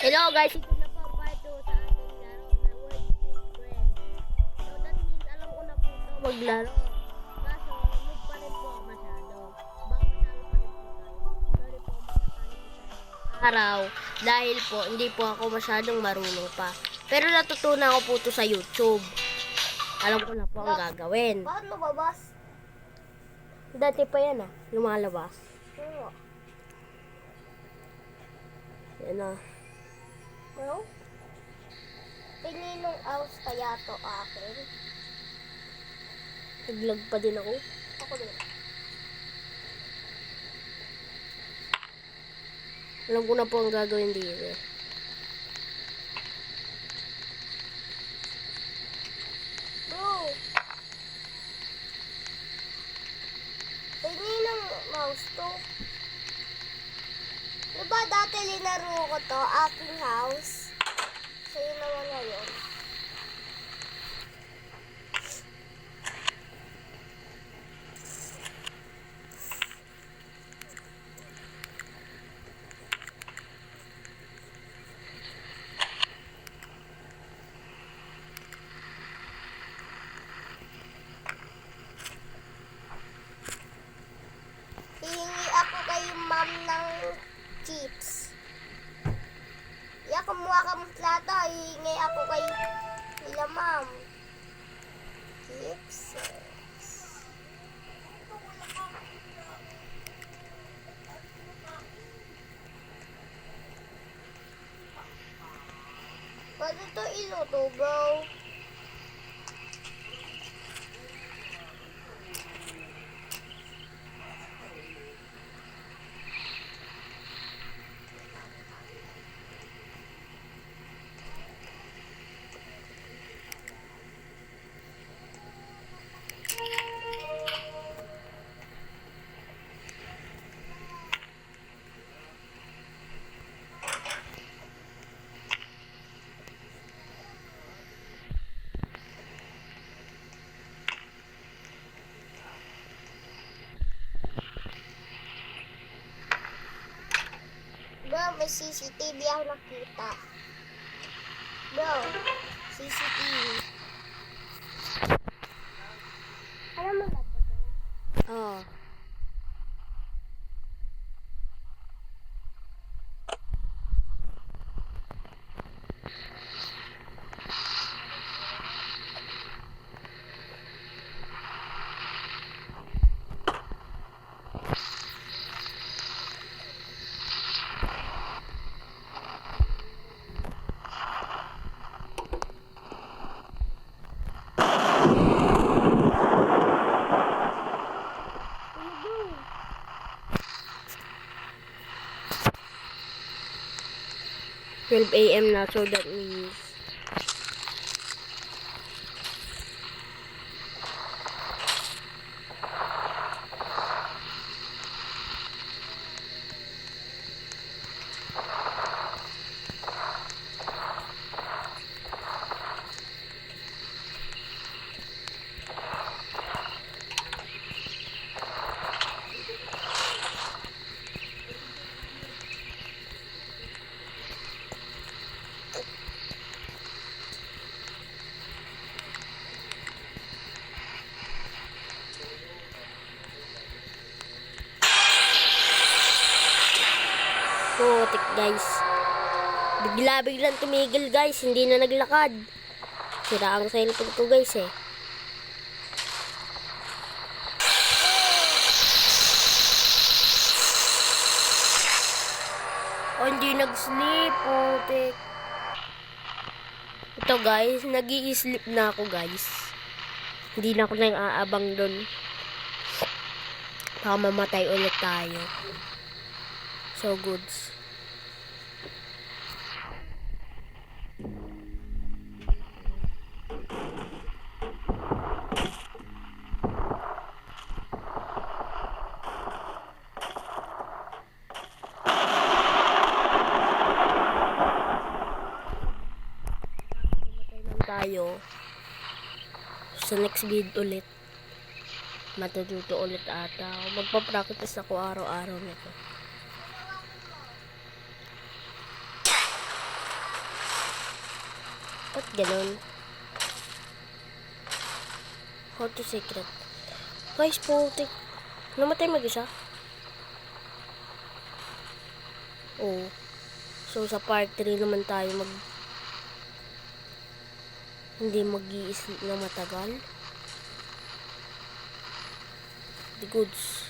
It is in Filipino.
Hello guys, ito na po ang part 2 sa ating laro na World Street Friend. So that means alam ko na po ito maglaro. Kaso, noob pa rin po ako masyado. Baka matalo pa rin po tayo. Sorry po, matatalo po tayo araw. Dahil po, hindi po ako masyadong marunong pa. Pero natutunan ko po ito sa YouTube. Alam ko na po ang gagawin. Bakit lumabas? Dati pa yan lumalabas. Oo. Yan na. No? Pininong house kaya to akin. Naglag pa din ako. Ako din. Alam ko na po ang gagawin dito. Bro! Pininong mouse to. Diba dati linaro ko to, aking house? Sa'yo naman ngayon. Hihingi ako kay ma'am ng chips. Kumuha ka ng plato, hihingi ako kay nila ma'am. Chips. Pwede ito iluto, bro. Bro, may CCTV ako nakita. Bro, CCTV. Alam mo ba ito, bro? Oo. AM na, so that means putik guys. Bigla-biglang tumigil guys, hindi na naglakad. Sira ang cellphone ko guys eh. Oh, hindi nag-sleep, putik. Ito guys, nag-i-sleep na ako guys. Hindi na ako nang aabang doon. Baka mamatay ulit tayo. So goods. Tayo sa next video ulit, matututo ulit ata ako. Magpa-practice ako araw-araw nito. Ba't ganun? How to secret. Guys, putik. Namatay mag-isa? Oo. So, sa part 3 naman tayo hindi mag-i-sleep na matagal. The goods.